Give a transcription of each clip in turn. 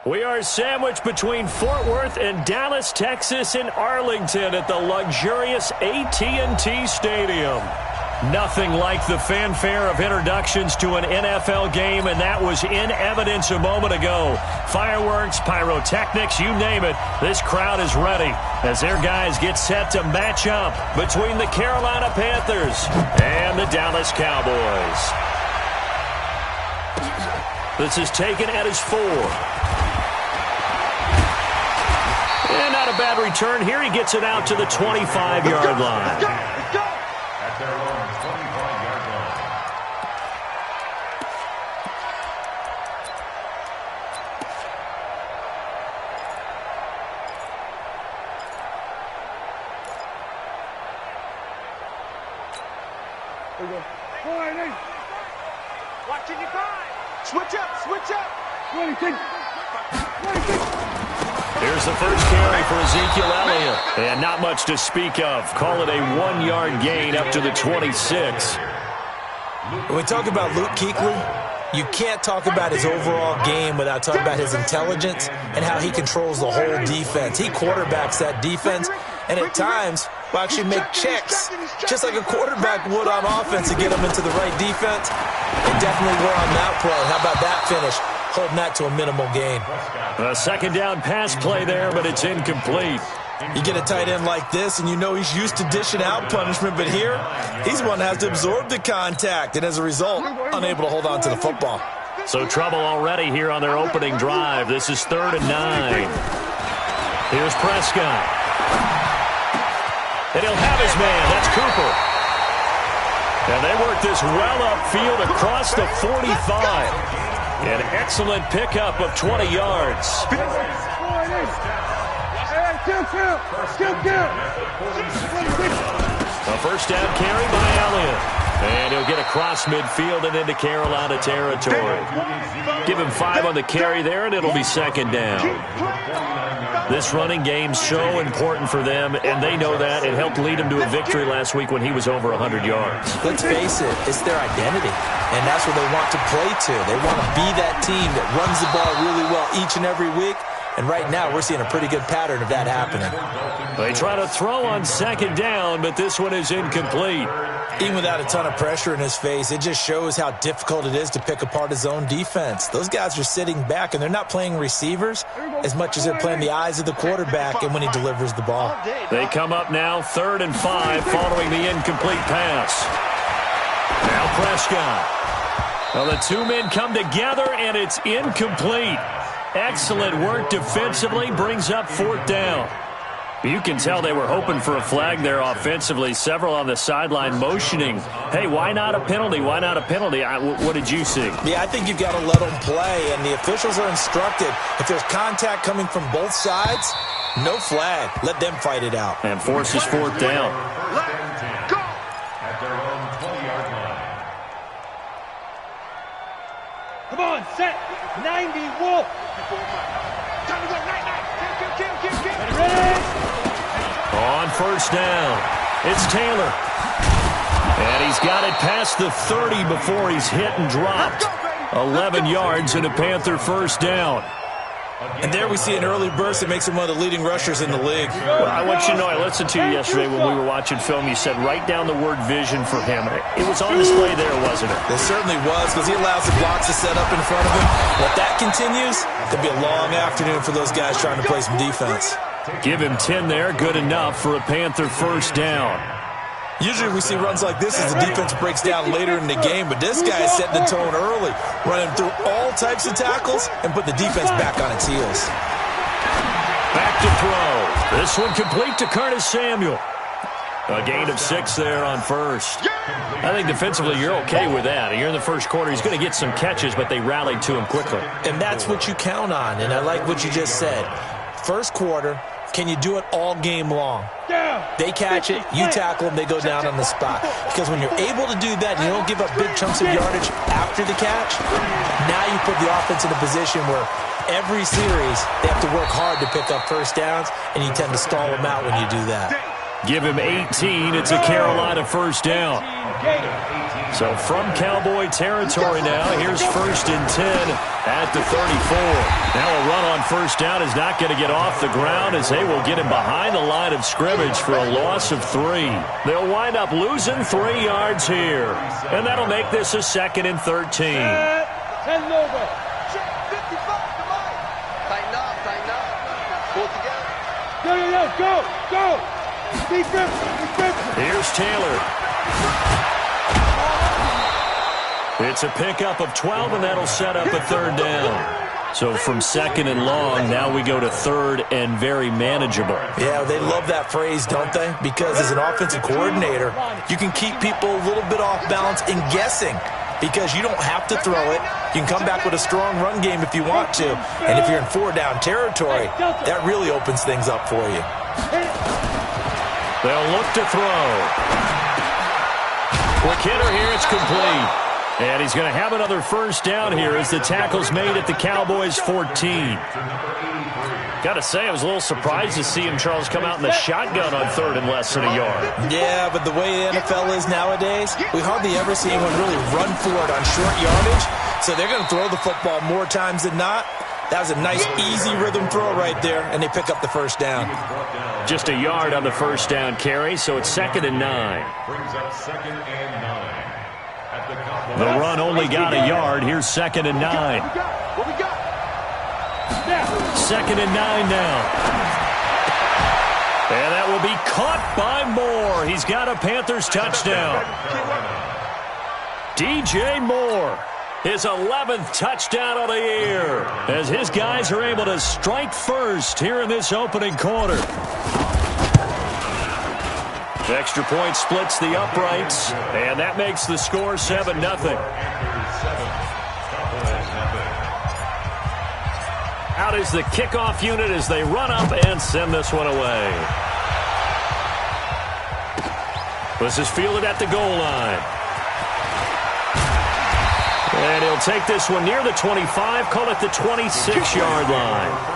We are sandwiched between Fort Worth and Dallas, Texas in Arlington at the luxurious AT&T Stadium. Nothing like the fanfare of introductions to an NFL game, and that was in evidence a moment ago. Fireworks, pyrotechnics, you name it, this crowd is ready as their guys get set to match up between the Carolina Panthers and the Dallas Cowboys. This is taken at his 4. And not a bad return here. He gets it out to the 25-yard line. At their own 25-yard line. There we go. Watching your guy. Switch up, switch up. 26. Here's the first carry for Ezekiel Elliott. And not much to speak of. Call it a 1-yard gain up to the 26. When we talk about Luke Kuechly, you can't talk about his overall game without talking about his intelligence and how he controls the whole defense. He quarterbacks that defense, and at times will actually make checks, just like a quarterback would on offense to get him into the right defense. And definitely were on that play. How about that finish? Holding that to a minimal gain. A second down pass play there, but it's incomplete. You get a tight end like this, and you know he's used to dishing out punishment, but here, he's one that has to absorb the contact, and as a result, unable to hold on to the football. So trouble already here on their opening drive. This is 3rd and 9. Here's Prescott. And he'll have his man. That's Cooper. And they work this well upfield across the 45. An excellent pickup of 20 yards. A first down carry by Elliott. And he'll get across midfield and into Carolina territory. Give him 5 on the carry there, and it'll be 2nd down. This running game's so important for them, and they know that. It helped lead them to a victory last week when he was over 100 yards. Let's face it, it's their identity, and that's what they want to play to. They want to be that team that runs the ball really well each and every week, and right now we're seeing a pretty good pattern of that happening. They try to throw on 2nd down, but this one is incomplete. Even without a ton of pressure in his face, it just shows how difficult it is to pick apart his own defense. Those guys are sitting back, and they're not playing receivers as much as they're playing the eyes of the quarterback and when he delivers the ball. They come up now 3rd and 5 following the incomplete pass. Now Prescott. Well, the two men come together, and it's incomplete. Excellent work defensively, brings up 4th down. You can tell they were hoping for a flag there offensively. Several on the sideline motioning, hey, why not a penalty? Why not a penalty? What did you see? Yeah, I think you've got to let them play, and the officials are instructed. If there's contact coming from both sides, no flag. Let them fight it out. And forces 4th down. Go! At their own 20-yard line. Come on, set. 90, Wolf. Time to go, night. Kill. On 1st down, it's Taylor. And he's got it past the 30 before he's hit and dropped. 11 yards and a Panther 1st down. And there we see an early burst that makes him one of the leading rushers in the league. Well, I want you to know, I listened to you yesterday when we were watching film. You said write down the word vision for him. It was on display there, wasn't it? It certainly was, because he allows the blocks to set up in front of him. If that continues, it'll be a long afternoon for those guys trying to play some defense. Give him 10 there, good enough for a Panther 1st down. Usually we see runs like this as the defense breaks down later in the game, but this guy is setting the tone early, running through all types of tackles and put the defense back on its heels. Back to throw. This one complete to Curtis Samuel. A gain of 6 there on 1st. I think defensively you're okay with that. You're in the first quarter. He's going to get some catches, but they rallied to him quickly. And that's what you count on, and I like what you just said. First quarter, can you do it all game long? They catch it, you tackle them, they go down on the spot. Because when you're able to do that and you don't give up big chunks of yardage after the catch, now you put the offense in a position where every series they have to work hard to pick up 1st downs, and you tend to stall them out when you do that. Give him 18. It's a Carolina first down. So from Cowboy territory now, here's 1st and 10 at the 34. Now a run on first down is not going to get off the ground as they will get him behind the line of scrimmage for a loss of 3. They'll wind up losing 3 yards here. And that'll make this a 2nd and 13. 10 over. Tighten up. Pull together. Go. Defense. Here's Taylor. It's a pickup of 12, and that'll set up a 3rd down. So from 2nd and long, now we go to 3rd and very manageable. Yeah, they love that phrase, don't they? Because as an offensive coordinator, you can keep people a little bit off balance and guessing because you don't have to throw it. You can come back with a strong run game if you want to. And if you're in 4-down territory, that really opens things up for you. They'll look to throw. Quick hitter here, it's complete. And he's going to have another first down here as the tackle's made at the Cowboys' 14. Got to say, I was a little surprised to see him, Charles, come out in the shotgun on 3rd and less than a yard. Yeah, but the way the NFL is nowadays, we hardly ever see anyone really run for it on short yardage. So they're going to throw the football more times than not. That was a nice, easy rhythm throw right there, and they pick up the first down. Just a yard on the first down carry, so it's 2nd and 9. Brings up 2nd and 9. The run only got a yard. Here's 2nd and 9. 2nd and 9 now. And that will be caught by Moore. He's got a Panthers touchdown. DJ Moore, his 11th touchdown of the year, as his guys are able to strike first here in this opening quarter. Extra point splits the uprights, and that makes the score 7-0. Out is the kickoff unit as they run up and send this one away. This is fielded at the goal line. And he'll take this one near the 25, call it the 26-yard line.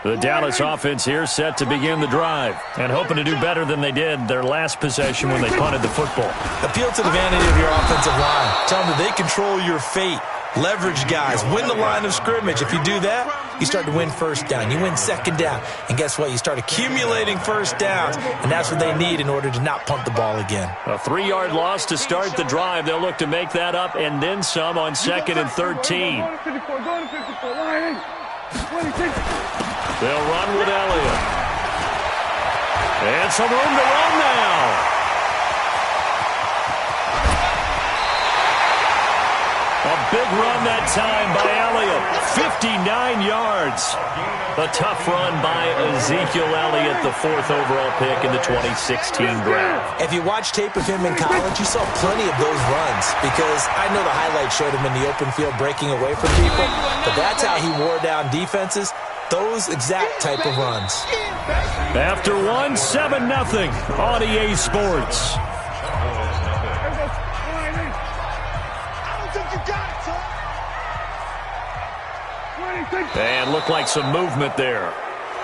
The Dallas offense here set to begin the drive and hoping to do better than they did their last possession when they punted the football. Appeal to the vanity of your offensive line. Tell them that they control your fate. Leverage guys. Win the line of scrimmage. If you do that, you start to win first down. You win 2nd down. And guess what? You start accumulating first downs. And that's what they need in order to not punt the ball again. A 3-yard loss to start the drive. They'll look to make that up and then some on 2nd and 13. They'll run with Elliott. And some room to run now. A big run that time by Elliott. 59 yards. A tough run by Ezekiel Elliott, the 4th overall pick in the 2016 draft. If you watch tape of him in college, you saw plenty of those runs because I know the highlights showed him in the open field breaking away from people, but that's how he wore down defenses. Those exact type of runs. After one, 7-0 on EA Sports. And looked like some movement there.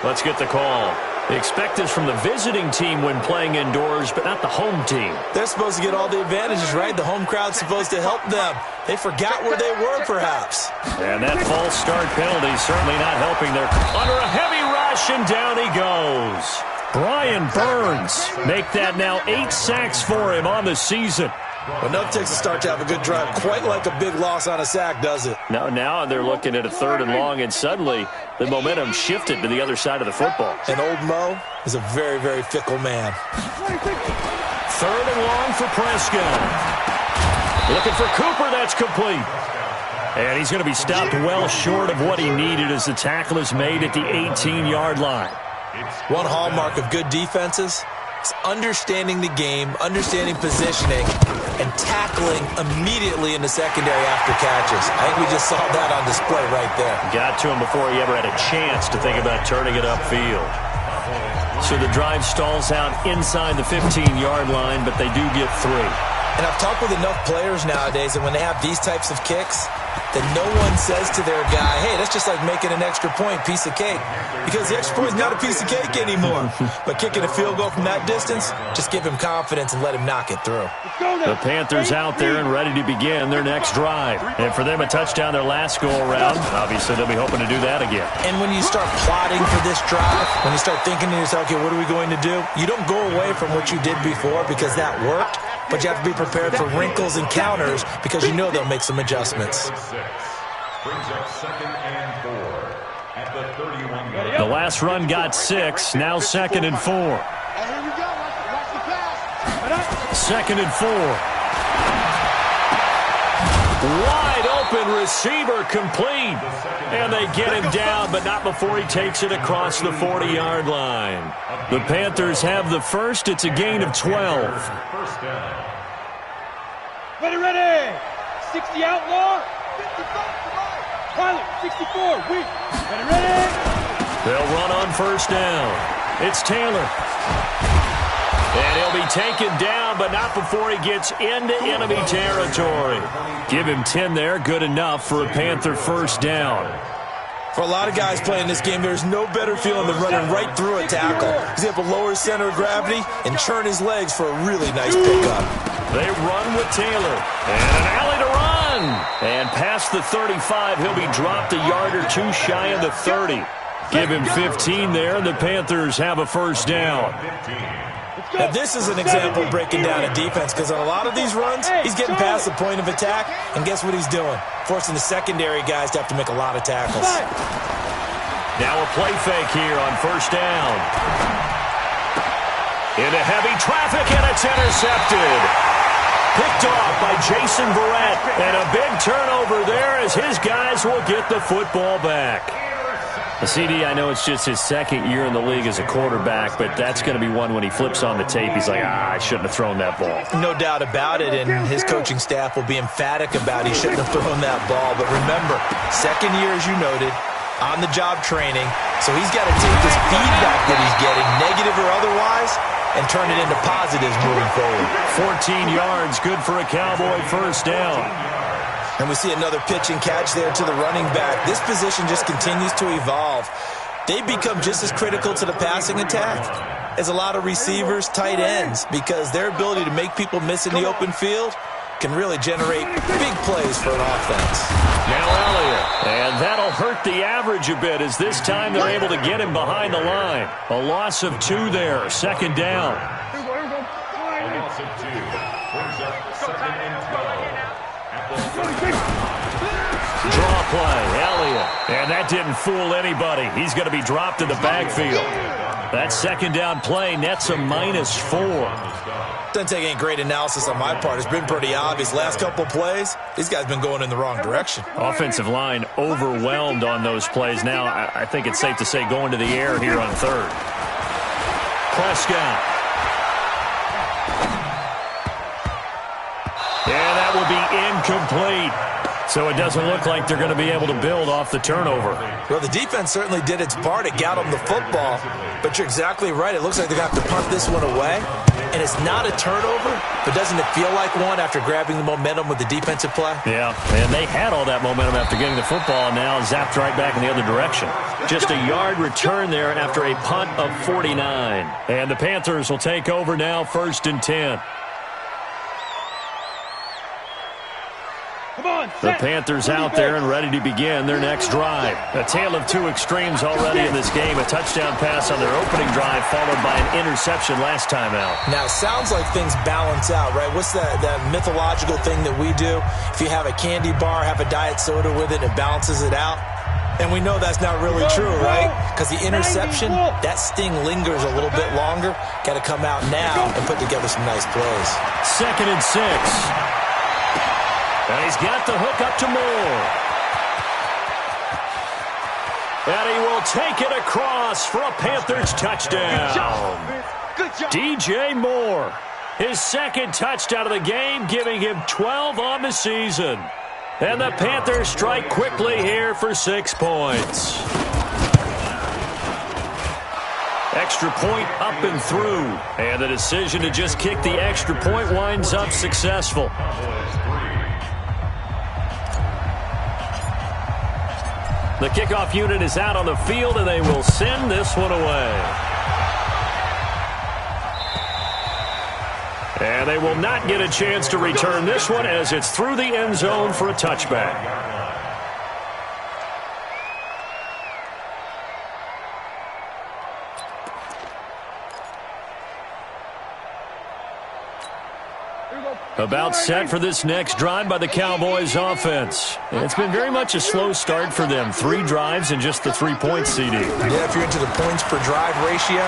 Let's get the call. They expect this from the visiting team when playing indoors, but not the home team. They're supposed to get all the advantages, right? The home crowd's supposed to help them. They forgot where they were, perhaps. And that false start penalty certainly not helping their... Under a heavy rush, and down he goes. Brian Burns make that now 8 sacks for him on the season. Well, enough takes a start to have a good drive. Quite like a big loss on a sack, does it? Now they're looking at a 3rd and long, and suddenly the momentum shifted to the other side of the football. And old Mo is a very, very fickle man. 3rd and long for Prescott. Looking for Cooper, that's complete. And he's going to be stopped well short of what he needed as the tackle is made at the 18-yard line. One hallmark of good defenses It's understanding the game, understanding positioning, and tackling immediately in the secondary after catches. I think we just saw that on display right there. Got to him before he ever had a chance to think about turning it upfield. So the drive stalls out inside the 15-yard line, but they do get 3. And I've talked with enough players nowadays that when they have these types of kicks, that no one says to their guy, hey, that's just like making an extra point, piece of cake. Because the extra point is not a piece of cake anymore. But kicking a field goal from that distance, just give him confidence and let him knock it through. The Panthers out there and ready to begin their next drive. And for them, a touchdown their last go-around. Obviously, they'll be hoping to do that again. And when you start plotting for this drive, when you start thinking to yourself, okay, what are we going to do? You don't go away from what you did before because that worked. But you have to be prepared for wrinkles and counters because you know they'll make some adjustments. Brings up 2nd and 4 at the 31. The last run got 6. Now 2nd and 4. Here we go. Watch the pass. 2nd and 4. Wide open receiver complete. And they get him down, but not before he takes it across the 40-yard line. The Panthers have the first. It's a gain of 12. First down. Ready. 60 outlaw. 55. Pilot, 64, weak. Ready. They'll run on first down. It's Taylor. And he'll be taken down, but not before he gets into enemy territory. Give him 10 there, good enough for a Panther first down. For a lot of guys playing this game, there's no better feeling than running right through a tackle. He's able to lower his center of gravity and churn his legs for a really nice pickup. They run with Taylor. And an alley to run. And past the 35, he'll be dropped a yard or two shy of the 30. Give him 15 there, and the Panthers have a first down. Now, this is an example of breaking down a defense because on a lot of these runs, he's getting past the point of attack, and guess what he's doing? Forcing the secondary guys to have to make a lot of tackles. Now a play fake here on first down. Into heavy traffic, and it's intercepted. Picked off by Jason Verrett, and a big turnover there as his guys will get the football back. CD, I know it's just his second year in the league as a quarterback, but that's going to be one when he flips on the tape. He's like, I shouldn't have thrown that ball. No doubt about it, and his coaching staff will be emphatic about he shouldn't have thrown that ball. But remember, second year, as you noted, on-the-job training, so he's got to take this feedback that he's getting, negative or otherwise, and turn it into positives moving forward. 14 yards, good for a Cowboy first down. And we see another pitch and catch there to the running back. This position just continues to evolve. They become just as critical to the passing attack as a lot of receivers, tight ends, because their ability to make people miss in the open field can really generate big plays for an offense. Now Elliott, and that'll hurt the average a bit as this time they're able to get him behind the line. A loss of 2 there, second down. A loss of 2 brings up 2nd and 12. Draw play, Elliott. And that didn't fool anybody. He's going to be dropped in the backfield. That second down play nets a -4. Doesn't take any great analysis on my part. It's been pretty obvious. Last couple plays, these guys been going in the wrong direction. Offensive line overwhelmed on those plays. Now, I think it's safe to say going to the air here on third. Prescott. And that will be incomplete. So it doesn't look like they're going to be able to build off the turnover. Well, the defense certainly did its part. It got them the football. But you're exactly right. It looks like they're going to have to punt this one away. And it's not a turnover, but doesn't it feel like one after grabbing the momentum with the defensive play? Yeah, and they had all that momentum after getting the football, and now zapped right back in the other direction. Just a yard return there after a punt of 49. And the Panthers will take over now, 1st and 10. The Panthers out there and ready to begin their next drive. A tale of 2 extremes already in this game. A touchdown pass on their opening drive followed by an interception last time out. Now, it sounds like things balance out, right? What's that mythological thing that we do? If you have a candy bar, have a diet soda with it, it balances it out. And we know that's not really true, right? Because the interception, that sting lingers a little bit longer. Got to come out now and put together some nice plays. 2nd and 6. And he's got the hook up to Moore. And he will take it across for a Panthers touchdown. Good job. DJ Moore. His second touchdown of the game, giving him 12 on the season. And the Panthers strike quickly here for 6 points. Extra point up and through. And the decision to just kick the extra point winds up successful. The kickoff unit is out on the field, and they will send this one away. And they will not get a chance to return this one as it's through the end zone for a touchback. About set for this next drive by the Cowboys offense. It's been very much a slow start for them. 3 drives and just the 3 points, CD. Yeah, if you're into the points per drive ratio,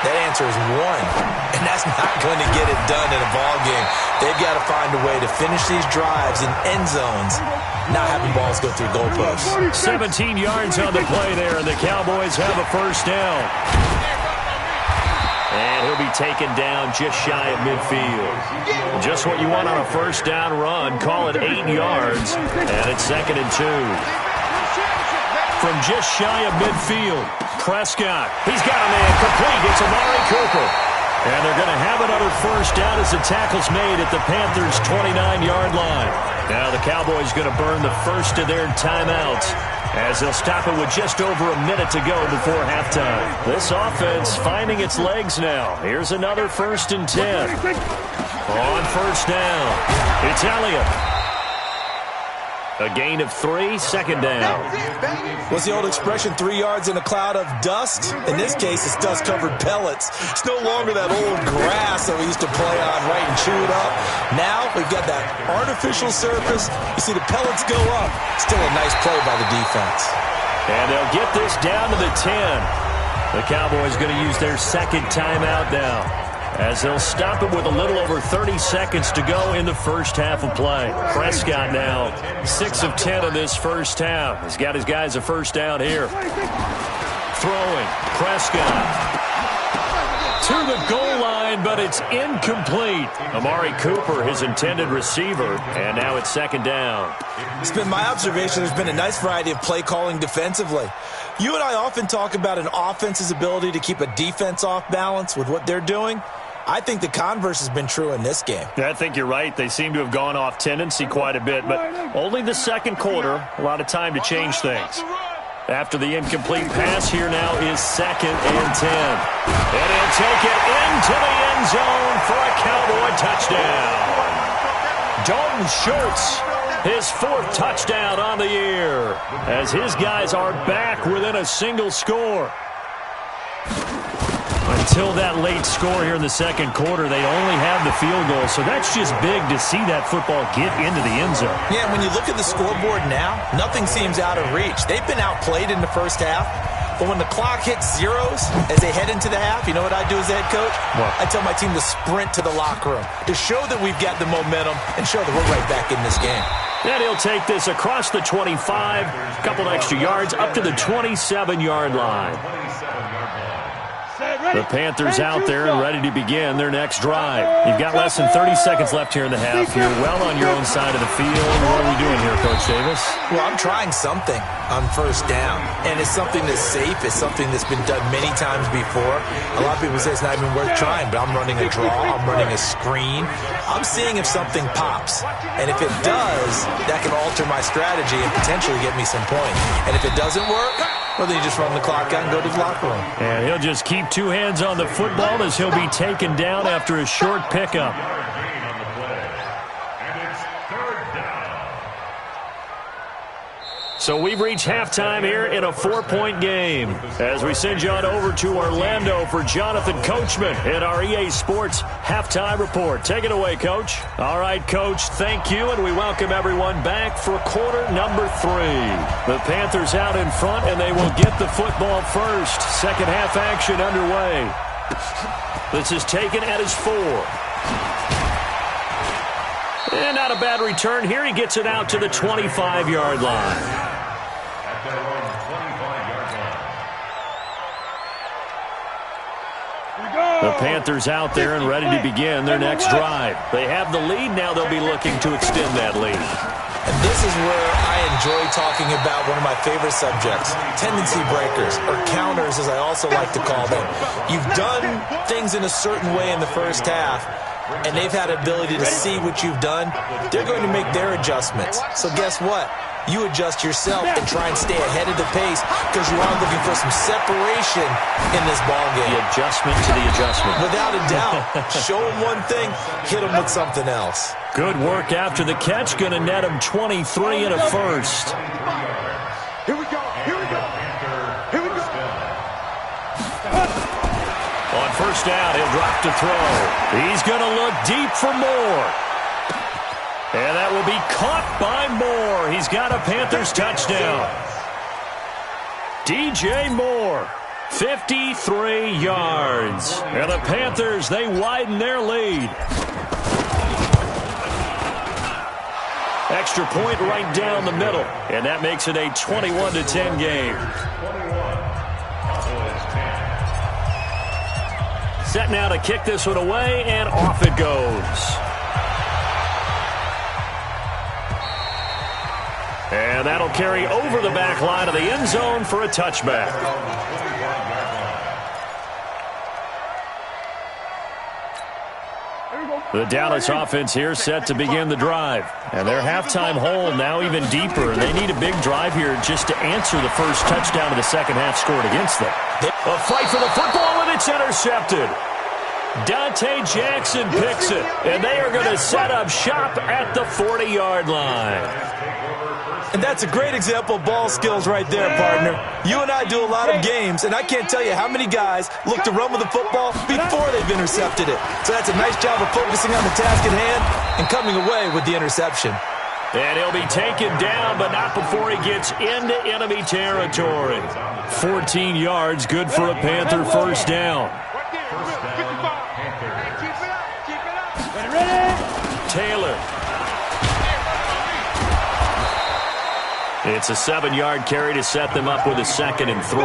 that answer is 1. And that's not going to get it done in a ball game. They've got to find a way to finish these drives in end zones, not having balls go through goalposts. 17 yards on the play there, and the Cowboys have a first down. And he'll be taken down just shy of midfield. Just what you want on a first down run. Call it 8 yards, and it's 2nd and 2. From just shy of midfield, Prescott. He's got a man complete. It's Amari Cooper. And they're going to have another first down as the tackle's made at the Panthers' 29-yard line. Now the Cowboys going to burn the first of their timeouts as they'll stop it with just over a minute to go before halftime. This offense finding its legs now. Here's another 1st and 10. On first down, it's Elliott. A gain of 3, 2nd down. What's the old expression, 3 yards in a cloud of dust? In this case, it's dust-covered pellets. It's no longer that old grass that we used to play on, right, and chew it up. Now we've got that artificial surface. You see the pellets go up. Still a nice play by the defense. And they'll get this down to the 10. The Cowboys going to use their 2nd timeout now, as they'll stop it with a little over 30 seconds to go in the first half of play. Prescott now 6 of 10 in this first half. He's got his guys a first down here. Throwing, Prescott to the goal line, but it's incomplete. Amari Cooper, his intended receiver, and now it's 2nd down. It's been my observation there's been a nice variety of play calling defensively. You and I often talk about an offense's ability to keep a defense off balance with what they're doing. I think the converse has been true in this game. I think you're right. They seem to have gone off tendency quite a bit, but only the 2nd quarter, a lot of time to change things. After the incomplete pass, here now is 2nd and 10. And he'll take it into the end zone for a Cowboy touchdown. Dalton Schultz, his 4th touchdown on the year, as his guys are back within a single score. Until that late score here in the 2nd quarter, they only have the field goal, so that's just big to see that football get into the end zone. Yeah, when you look at the scoreboard now, nothing seems out of reach. They've been outplayed in the first half, but when the clock hits zeros as they head into the half, you know what I do as a head coach? What? I tell my team to sprint to the locker room to show that we've got the momentum and show that we're right back in this game. And he'll take this across the 25, a couple extra yards, up to the 27-yard line. The Panthers out there and ready to begin their next drive. You've got less than 30 seconds left here in the half. You're well on your own side of the field. What are we doing here, Coach Davis? Well, I'm trying something on first down, and it's something that's safe. It's something that's been done many times before. A lot of people say it's not even worth trying, but I'm running a draw. I'm running a screen. I'm seeing if something pops, and if it does, that can alter my strategy and potentially get me some points. And if it doesn't work, well, then you just run the clock out and go to the locker room. And he'll just keep 2 hands on the football as he'll be taken down after a short pickup. So we've reached halftime here in a 4-point game as we send you on over to Orlando for Jonathan Coachman in our EA Sports Halftime Report. Take it away, Coach. All right, Coach, thank you, and we welcome everyone back for quarter number 3. The Panthers out in front, and they will get the football first. Second half action underway. This is taken at his 4. And not a bad return here. He gets it out to the 25-yard line. The Panthers out there and ready to begin their next drive. They have the lead. Now they'll be looking to extend that lead. And this is where I enjoy talking about one of my favorite subjects, tendency breakers, or counters as I also like to call them. You've done things in a certain way in the first half, and they've had ability to see what you've done. They're going to make their adjustments. So guess what? You adjust yourself and try and stay ahead of the pace because you are looking for some separation in this ballgame. The adjustment to the adjustment. Without a doubt. Show them one thing, hit them with something else. Good work after the catch. Going to net him 23 and a first. Here we go. Here we go. Here we go. On first down, he'll drop to throw. He's going to look deep for Moore. And that will be caught by Moore. He's got a Panthers touchdown. DJ Moore, 53 yards. And the Panthers, they widen their lead. Extra point right down the middle. And that makes it a 21-10 game. Set now to kick this one away, and off it goes. And that'll carry over the back line of the end zone for a touchback. The Dallas offense here set to begin the drive. And their halftime hole now even deeper. And they need a big drive here just to answer the first touchdown of the second half scored against them. A fight for the football, and it's intercepted. Dante Jackson picks it. And they are going to set up shop at the 40-yard line. And that's a great example of ball skills right there, partner. You and I do a lot of games, and I can't tell you how many guys look to run with the football before they've intercepted it. So that's a nice job of focusing on the task at hand and coming away with the interception. And he'll be taken down, but not before he gets into enemy territory. 14 yards, good for a Panther first down. Taylor. It's a 7-yard carry to set them up with a 2nd and 3.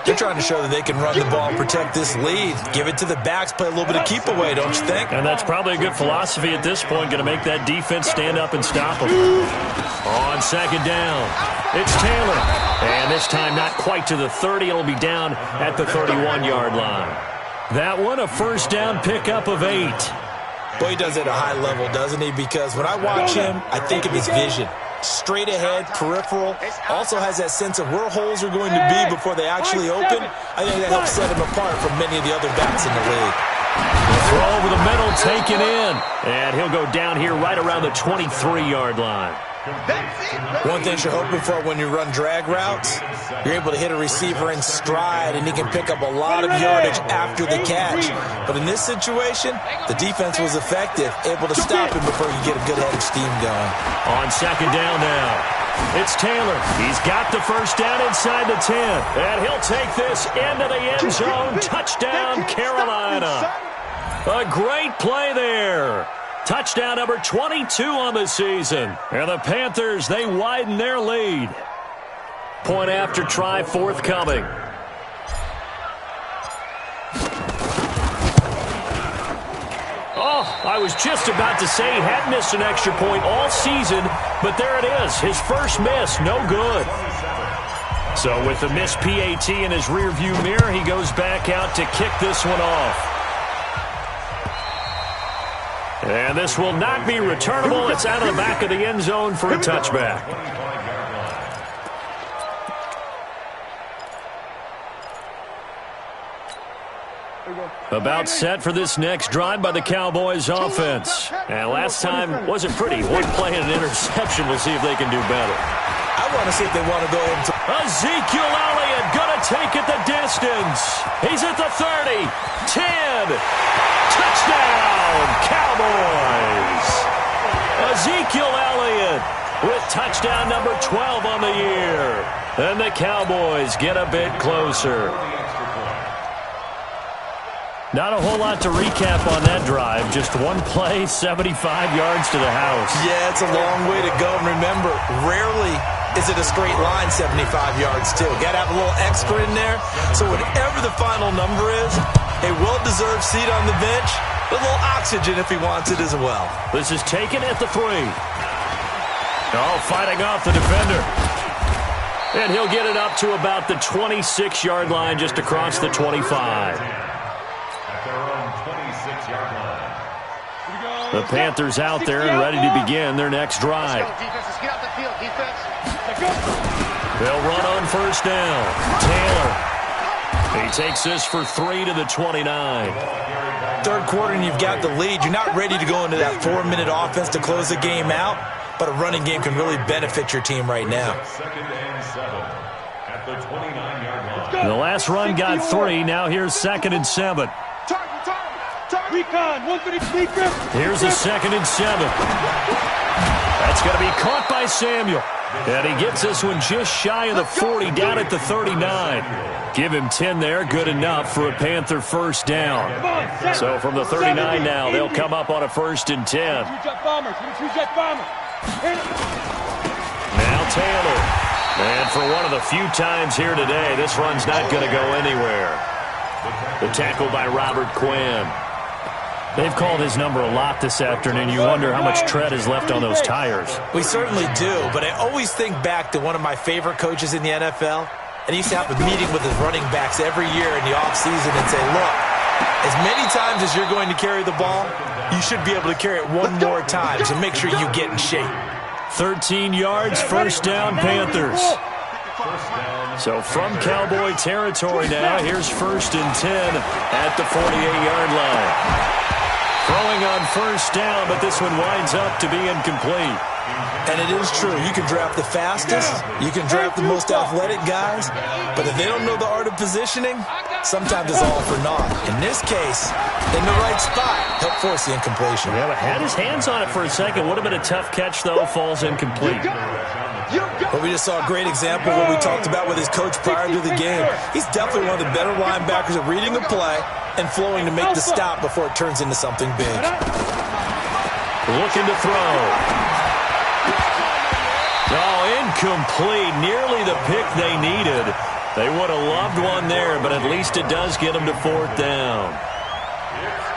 They're trying to show that they can run the ball and protect this lead. Give it to the backs, play a little bit of keep away, don't you think? And that's probably a good philosophy at this point, going to make that defense stand up and stop them. On 2nd down, it's Taylor. And this time not quite to the 30. It'll be down at the 31-yard line. That one, a first down pickup of 8. Boy, he does it at a high level, doesn't he? Because when I watch him, I think of his vision. Straight ahead, peripheral, also has that sense of where holes are going to be before they actually open. I think that helps set him apart from many of the other backs in the league. The throw over the middle, taken in. And he'll go down here right around the 23-yard line. One thing you're hoping for when you run drag routes, you're able to hit a receiver in stride, and he can pick up a lot of yardage after the catch. But in this situation, the defense was effective, able to stop him before you get a good head of steam going. On 2nd down now, it's Taylor. He's got the first down inside the 10. And he'll take this into the end zone. Touchdown, Carolina. A great play there. Touchdown number 22 on the season. And the Panthers, they widen their lead. Point after try forthcoming. Oh, I was just about to say he had missed an extra point all season, but there it is. His first miss, no good. So with the missed PAT in his rearview mirror, he goes back out to kick this one off. And this will not be returnable. It's out of the back of the end zone for a touchback. About set for this next drive by the Cowboys offense. And last time wasn't pretty. One play and an interception. We'll see if they can do better. I want to see if they want to go ahead and... Ezekiel Elliott going to take it the distance. He's at the 30, 10. Touchdown, Cowboys. Ezekiel Elliott with touchdown number 12 on the year. And the Cowboys get a bit closer. Not a whole lot to recap on that drive. Just one play, 75 yards to the house. Yeah, it's a long way to go. And remember, rarely is it a straight line 75 yards, too. Got to have a little extra in there. So whatever the final number is, A well-deserved seat on the bench. A little oxygen if he wants it as well. This is taken at the 3. Oh, fighting off the defender. And he'll get it up to about the 26-yard line, just across the 25. At their own 26-yard line. The Panthers out there and ready to begin their next drive. Let's go, defense. Let's get out the field, defense. They'll run on first down. Taylor. He takes this for 3 to the 29. Third quarter and you've got the lead. You're not ready to go into that 4-minute offense to close the game out, but a running game can really benefit your team right now. Second and 7 at the 29-yard line. The last run got 3. Now here's 2nd and 7. Recon, 133. Here's a 2nd and 7. That's going to be caught by Samuel. And he gets this one just shy of the 40, down at the 39. Give him 10 there, good enough for a Panther first down. So from the 39 now, they'll come up on a 1st and 10. Now Taylor. And for one of the few times here today, this run's not going to go anywhere. The tackle by Robert Quinn. They've called his number a lot this afternoon. You wonder how much tread is left on those tires. We certainly do, but I always think back to one of my favorite coaches in the NFL, and he used to have a meeting with his running backs every year in the offseason and say, look, as many times as you're going to carry the ball, you should be able to carry it one more time, so make sure you get in shape. 13 yards, first down, Panthers. So from Cowboy territory now, here's 1st and 10 at the 48-yard line. Throwing on first down, but this one winds up to be incomplete. And it is true. You can draft the fastest. You can draft the most athletic guys. But if they don't know the art of positioning, sometimes it's all for naught. In this case, in the right spot, help force the incompletion. Yeah, but had his hands on it for a second. Would have been a tough catch, though. Falls incomplete. But we just saw a great example of what we talked about with his coach prior to the game. He's definitely one of the better linebackers at reading a play and flowing to make the stop before it turns into something big. Looking to throw. Oh, incomplete. Nearly the pick they needed. They would have loved one there, but at least it does get them to 4th down.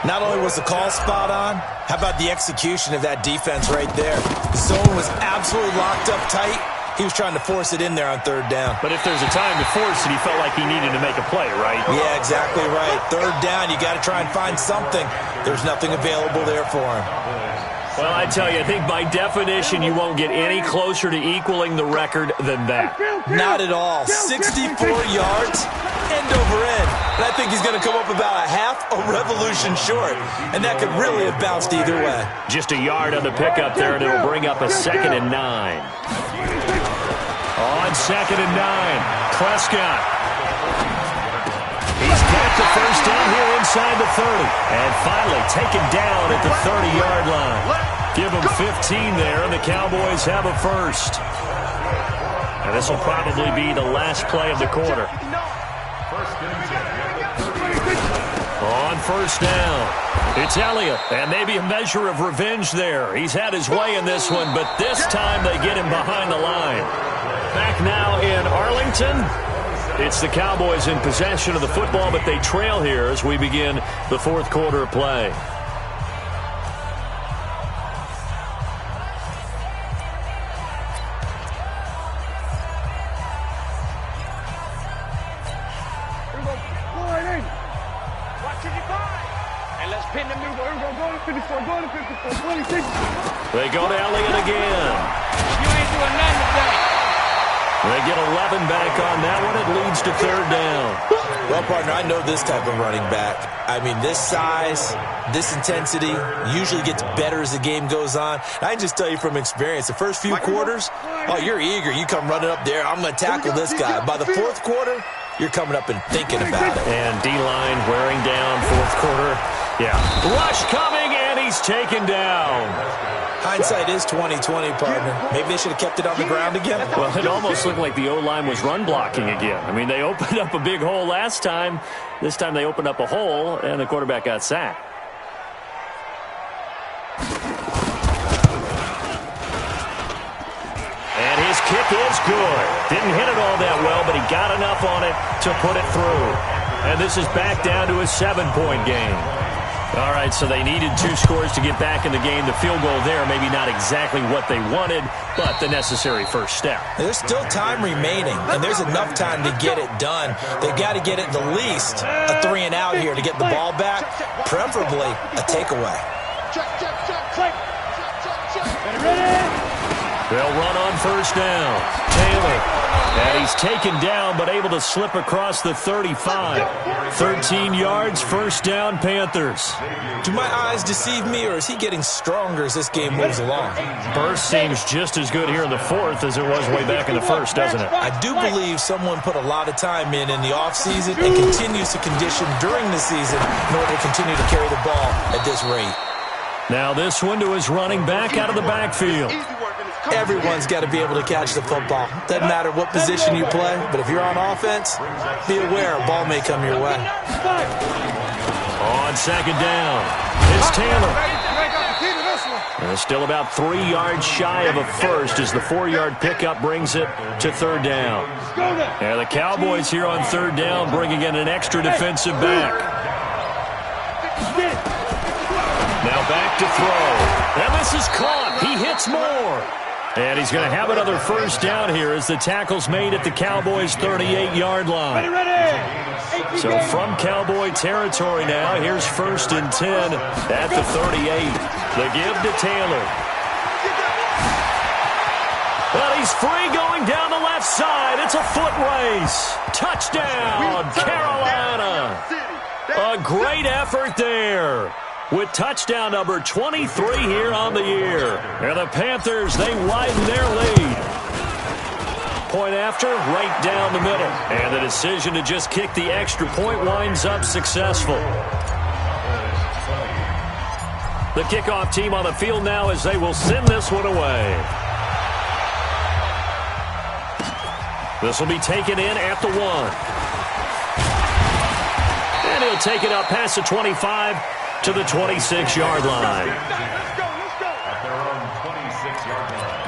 Not only was the call spot on, how about the execution of that defense right there? The zone was absolutely locked up tight. He was trying to force it in there on 3rd down. But if there's a time to force it, he felt like he needed to make a play, right? Yeah, exactly right. 3rd down, you got to try and find something. There's nothing available there for him. Well, I tell you, I think by definition you won't get any closer to equaling the record than that. Not at all. 64 yards, end over end. And I think he's going to come up about a half a revolution short. And that could really have bounced either way. Just a yard on the pickup there, and it'll bring up a 2nd and 9. On 2nd and 9, Prescott. He's got the first down here inside the 30. And finally taken down at the 30-yard line. Give them 15 there, and the Cowboys have a first. And this will probably be the last play of the quarter. On first down, it's Elliott, and maybe a measure of revenge there. He's had his way in this one, but this time they get him behind the line. Back now in Arlington. It's the Cowboys in possession of the football, but they trail here as we begin the 4th quarter of play. They go to Elliott again. You ain't doing nothing today. They get 11 back on that one. It leads to 3rd down. Well, partner, I know this type of running back. I mean, this size, this intensity usually gets better as the game goes on. I can just tell you from experience, the first few quarters, oh, you're eager. You come running up there. I'm going to tackle this guy. By the 4th quarter, you're coming up and thinking about it. And D-line wearing down 4th quarter. Yeah. Rush coming, and he's taken down. Hindsight is 20/20, partner. Maybe they should have kept it on the ground again. Well, it almost looked like the O-line was run blocking again. I mean, they opened up a big hole last time. This time they opened up a hole, and the quarterback got sacked. And his kick is good. Didn't hit it all that well, but he got enough on it to put it through. And this is back down to a 7-point game. All right, so they needed 2 scores to get back in the game. The field goal there, maybe not exactly what they wanted, but the necessary first step. There's still time remaining, and there's enough time to get it done. They've got to get it the least a 3-and-out here to get the ball back, preferably a takeaway. They'll run on first down. Taylor. And he's taken down, but able to slip across the 35. 13 yards, first down, Panthers. Do my eyes deceive me, or is he getting stronger as this game moves along? Burst seems just as good here in the fourth as it was way back in the first, doesn't it? I do believe someone put a lot of time in the offseason and continues to condition during the season in order to continue to carry the ball at this rate. Now this one to his running back out of the backfield. Everyone's got to be able to catch the football. Doesn't matter what position you play, but if you're on offense, be aware a ball may come your way. On second down, it's Taylor. And still about 3 yards shy of a first as the 4-yard pickup brings it to third down. And the Cowboys here on third down bringing in an extra defensive back. Now back to throw. And this is caught. He hits more. And he's going to have another first down here as the tackle's made at the Cowboys' 38-yard line. So from Cowboy territory now, here's 1st and 10 at the 38. The give to Taylor. But he's free going down the left side. It's a foot race. Touchdown, Carolina. A great effort there, with touchdown number 23 here on the year. And the Panthers, they widen their lead. Point after, right down the middle. And the decision to just kick the extra point winds up successful. The kickoff team on the field now as they will send this one away. This will be taken in at the 1. And he'll take it up past the 25 to the 26-yard line. At their own 26-yard line.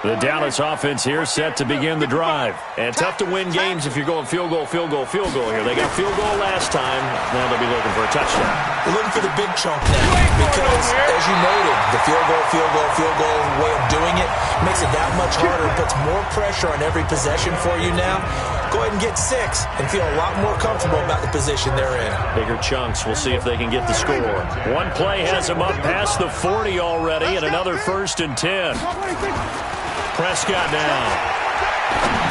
The Dallas offense here set to begin the drive. And tough to win games if you're going field goal here. They got field goal last time. Now they'll be looking for a touchdown. They're looking for the big chunk now because, as you noted, the field goal way of doing it makes it that much harder, puts more pressure on every possession for you now. Go ahead and get 6 and feel a lot more comfortable about the position they're in. Bigger chunks. We'll see if they can get the score. One play has them up past the 40 already, and another 1st and 10. Prescott now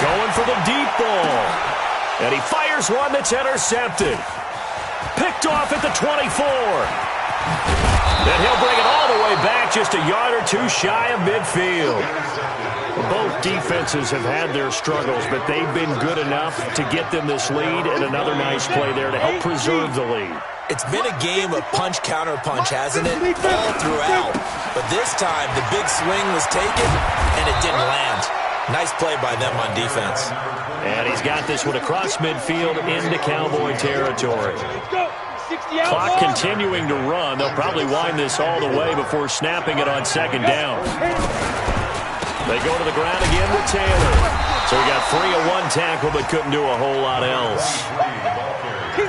going for the deep ball. And he fires one that's intercepted. Picked off at the 24. Then he'll bring it all the way back just a yard or 2 shy of midfield. Both defenses have had their struggles, but they've been good enough to get them this lead, and another nice play there to help preserve the lead. It's been a game of punch-counter-punch, hasn't it? All throughout. But this time, the big swing was taken, and it didn't land. Nice play by them on defense. And he's got this one across midfield into Cowboy territory. Clock continuing to run. They'll probably wind this all the way before snapping it on second down. They go to the ground again with Taylor. So he got 3 of 1 tackle, but couldn't do a whole lot else.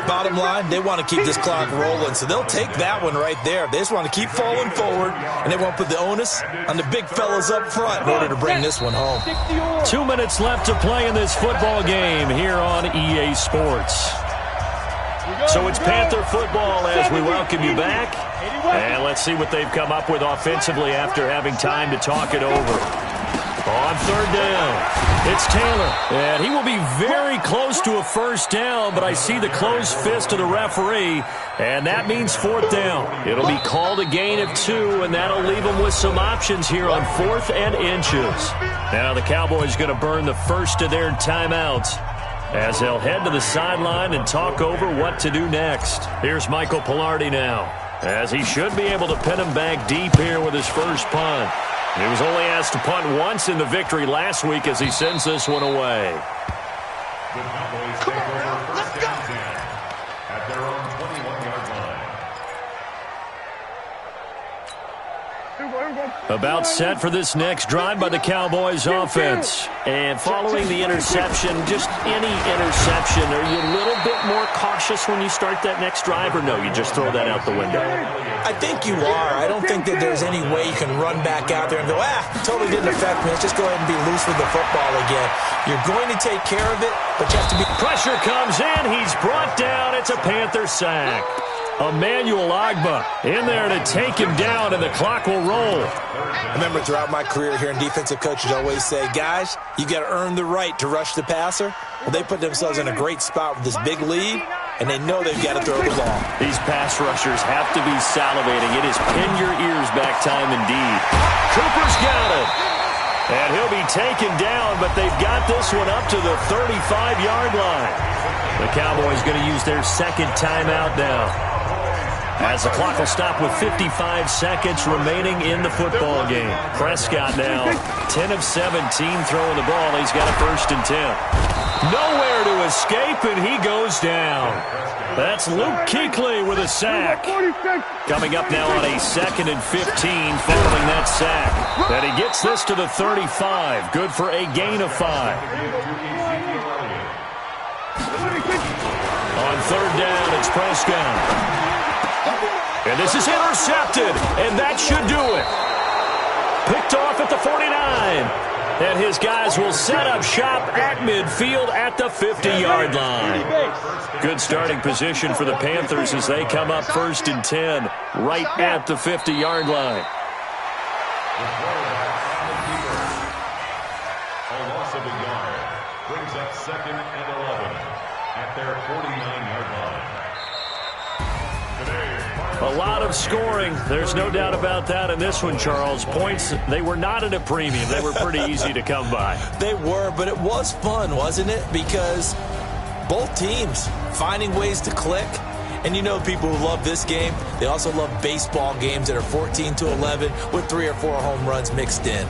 Bottom line, they want to keep this clock rolling, so they'll take that one right there. They just want to keep falling forward, and they won't put the onus on the big fellas up front in order to bring this one home. 2 minutes left to play in this football game here on EA Sports. So it's Panther football as we welcome you back. And let's see what they've come up with offensively after having time to talk it over. On third down, it's Taylor. And he will be very close to a first down, but I see the closed fist of the referee, and that means 4th down. It'll be called a gain of 2, and that'll leave them with some options here on 4th and inches. Now the Cowboys going to burn the first of their timeouts as they'll head to the sideline and talk over what to do next. Here's Michael Pilardi now, as he should be able to pin him back deep here with his first punt. He was only asked to punt once in the victory last week as he sends this one away. The Cowboys take over 1st and 10 at their own 21-yard line. About set for this next drive by the Cowboys offense. And following the interception, just any interception, are you a little bit more cautious when you start that next drive, or no, you just throw that out the window? I think you are. I don't think that there's any way you can run back out there and go, totally didn't affect me. Let's just go ahead and be loose with the football again. You're going to take care of it, but you have to be... Pressure comes in. He's brought down. It's a Panther sack. Emmanuel Ogbah in there to take him down, and the clock will roll. I remember throughout my career here, and defensive coaches always say, guys, you got to earn the right to rush the passer. Well, they put themselves in a great spot with this big lead, and they know they've got to throw the ball. These pass rushers have to be salivating. It is pin your ears back time indeed. Cooper's got it. And he'll be taken down, but they've got this one up to the 35-yard line. The Cowboys going to use their second timeout now, as the clock will stop with 55 seconds remaining in the football game. Prescott now 10 of 17 throwing the ball. He's got a 1st and 10. Nowhere to escape, and he goes down. That's Luke Kuechly with a sack. Coming up now on a 2nd and 15 following that sack. And he gets this to the 35. Good for a gain of 5. On 3rd down, it's Prescott. And this is intercepted, and that should do it. Picked off at the 49. And his guys will set up shop at midfield at the 50-yard line. Good starting position for the Panthers as they come up 1st and 10 right at the 50-yard line. A loss of a yard brings up 2nd and 11 at their 49-yard line. A lot of scoring. There's no doubt about that in this one, Charles. Points, they were not at a premium. They were pretty easy to come by. They were, but it was fun, wasn't it? Because both teams finding ways to click. And you know people who love this game, they also love baseball games that are 14-11 with 3 or 4 home runs mixed in.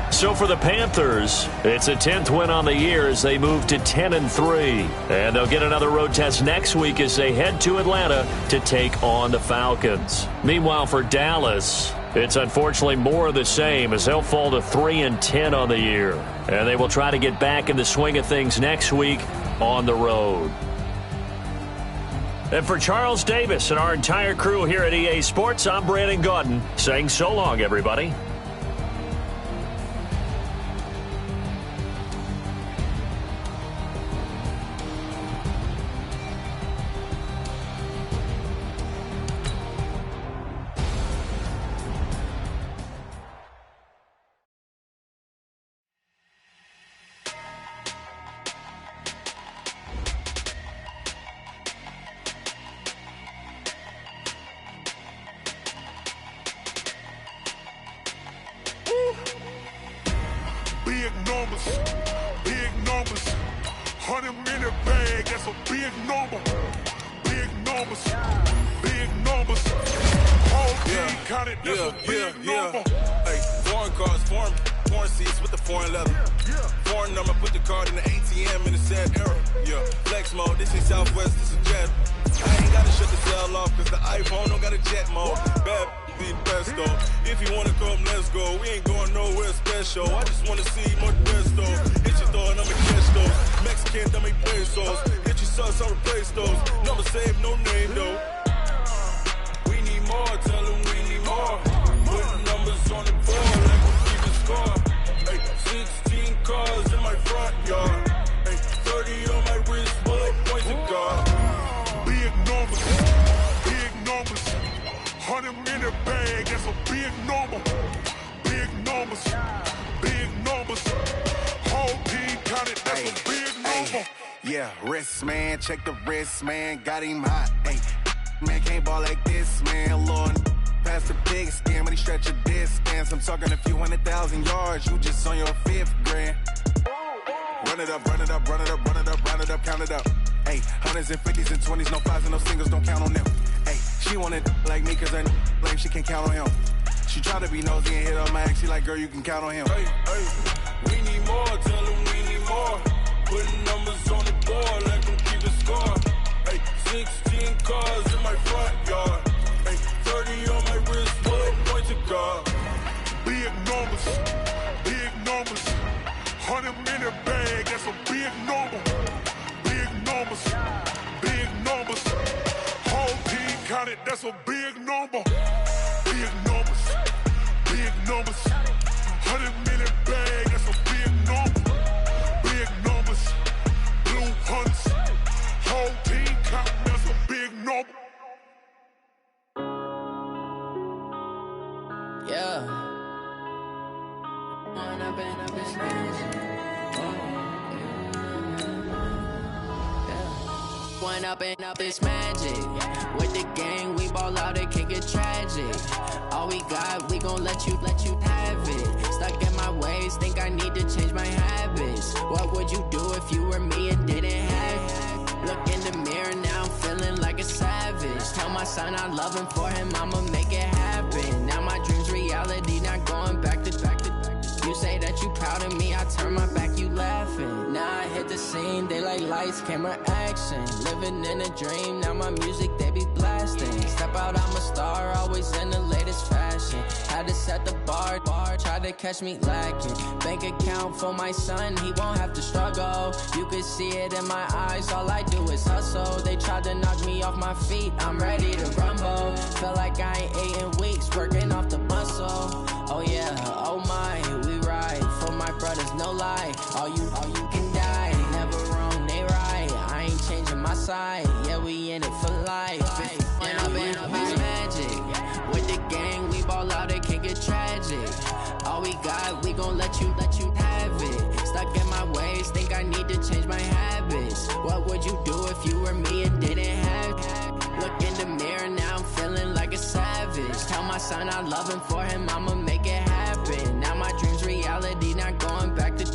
So for the Panthers, it's a 10th win on the year as they move to 10-3. And they'll get another road test next week as they head to Atlanta to take on the Falcons. Meanwhile, for Dallas, it's unfortunately more of the same as they'll fall to 3-10 on the year. And they will try to get back in the swing of things next week on the road. And for Charles Davis and our entire crew here at EA Sports, I'm Brandon Gaudin saying so long, everybody. Big numbers, 100-minute bag, that's a big number. Big numbers, whole team counted, that's a big number. Hey, foreign cars, foreign seats with the foreign leather. Foreign number, put the card in the ATM in the sad era. Yeah, flex mode, this ain't Southwest, this is jet. I ain't gotta shut the cell off, cause the iPhone don't got a jet mode. Bad be best though. If you wanna come, let's go. We ain't going nowhere special. I just wanna see more best though. Hit your door and I'ma catch those. Mexican, dummy pesos. Hit your sus, I'll replace those. Number saved, no name though. We need more, tell them we need more. Putting numbers on the board like we keep the score. Hey, 16 cars in my front yard. Hey, 30 on my wrist, bullet points to God. Big numbers, 100-minute bag, that's a big number. Big numbers, whole team counted, that's a big number. Yeah, wrist man, check the wrist man, got him hot. Ay, man can't ball like this, man. Lord, past the big scan, when he stretch a distance. I'm talking a few 100,000 yards, you just on your 5th grand. Run it up, count it up. Ay, 100s and 50s and 20s, no 5s and no singles, don't count on them. Ay, she wanted like me cause her lame, she can't count on him. She tried to be nosy and hit up my ex, she like, girl, you can count on him. Hey, we need more, tell them we need more. Putting numbers on the board like them keep the score. Hey, 16 cars in my front yard. Hey, 30 on my wrist, bullet that's a big number. Big numbers, big numbers. 100 million bag, that's a big number. Big numbers, blue hunts. Whole team counting, that's a big number. Yeah. One up and up, it's magic. With the gang, we ball out, it can get tragic. All we got, we gon' let you have it. Stuck in my ways, think I need to change my habits. What would you do if you were me and didn't have it? Look in the mirror, now I'm feeling like a savage. Tell my son I love him, for him I'ma make it happen. Now my dream's reality, not going back to. You say that you proud of me, I turn my back, you laughing. Now I hit the scene, they like lights, camera, action. Living in a dream, now my music, they be blasting. Step out, I'm a star, always in the latest fashion. Had to set the bar, try to catch me lacking. Bank account for my son, he won't have to struggle. You can see it in my eyes, all I do is hustle. They tried to knock me off my feet, I'm ready to rumble. Feel like I ain't ate in weeks, working off the muscle. Oh yeah, oh my, we ride for my brothers, no lie. All you can die, never wrong, they right. I ain't changing my side, yeah, we in it for life. When I've been up, it's magic. With the gang, we ball out, it can get tragic. All we got, we gon' let you have it. Stuck in my ways, think I need to change my habits. What would you do if you were me and didn't have it? Look in the mirror, now I'm feeling like a savage. Tell my son I love him, for him I'ma make it happen. Now my dream's reality, not going back to.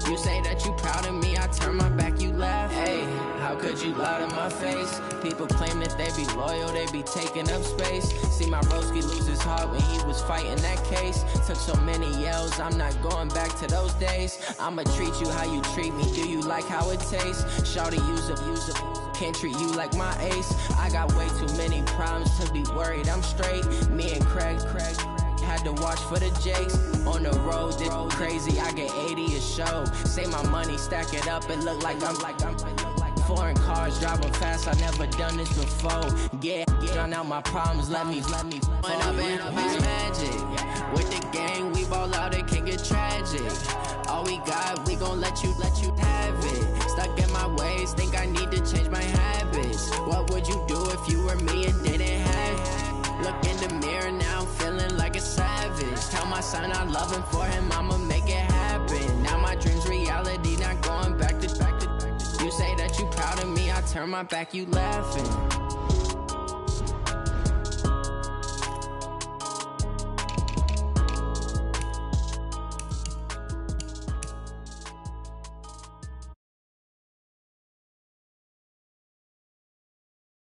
You say that you proud of me, I turn my back, you laugh. Hey, how could you lie to my face? People claim that they be loyal, they be taking up space. See my broski lose his heart when he was fighting that case. Took so many yells, I'm not going back to those days. I'ma treat you how you treat me, do you like how it tastes? Shawty, use up, can't treat you like my ace. I got way too many problems to be worried, I'm straight. Me and Craig had to watch for the Jakes. On the road, this crazy, I get 80 a show. Say my money, stack it up, it look like I'm foreign cars, driving fast, I never done this before. Yeah, drown out my problems, let me When I've been up, it's magic. With the gang, we ball out, it can get tragic. All we got, we gon' let you have it. Stuck in my ways, think I need to change my habits. What would you do if you were me and didn't have it? Look in the mirror, now I'm feeling like a savage. Tell my son I love him, for him I'ma make it happen. Now my dream's reality, not going back to. You say that you proud of me, I turn my back, you laughing.